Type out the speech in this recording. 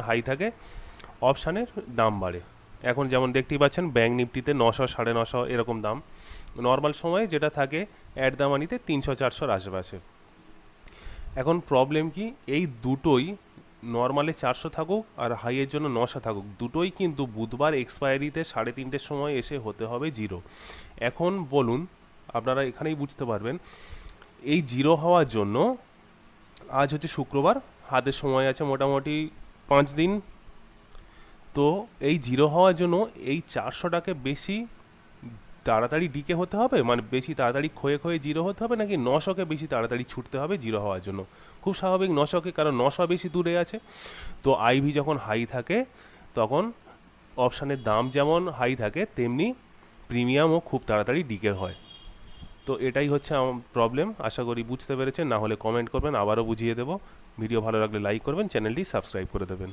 High থাকে অপশানের দাম বাড়ে। এখন যেমন দেখতেই পাচ্ছেন ব্যাঙ্ক নিফটিতে 900 950 এরকম দাম, নর্মাল সময়ে যেটা থাকে অ্যাট দ্য মানিতে 300 400 আশেপাশে। এখন প্রবলেম কি, এই দুটোই নর্মালে 400 থাকুক আর হাইয়ের জন্য 900 থাকুক, দুটোই কিন্তু বুধবার এক্সপায়ারিতে 3:30-এর সময় এসে হতে হবে জিরো। এখন বলুন, আপনারা এখানেই বুঝতে পারবেন এই জিরো হওয়ার জন্য, আজ হচ্ছে শুক্রবার, হাতের সময় আছে মোটামুটি 5 দিন। তো এই জিরো হওয়ার জন্য এই 400টাকে বেশি তাড়াতাড়ি ডিকে হতে হবে, মানে বেশি তাড়াতাড়ি ক্ষয়ে ক্ষয়ে জিরো হতে হবে, নাকি 900কে বেশি তাড়াতাড়ি ছুটতে হবে জিরো হওয়ার জন্য? খুব স্বাভাবিক 900কে, কারণ 900 বেশি দূরে আছে। তো আইভি যখন হাই থাকে তখন অপশানের দাম যেমন হাই থাকে তেমনি প্রিমিয়ামও খুব তাড়াতাড়ি ডিকে হয়। তো এটাই হচ্ছে আমার প্রবলেম। আশা করি বুঝতে পেরেছেন, না হলে কমেন্ট করবেন, আবারও বুঝিয়ে দেবো। ভিডিও ভালো লাগলে লাইক করবেন, চ্যানেলটি সাবস্ক্রাইব করে দেবেন।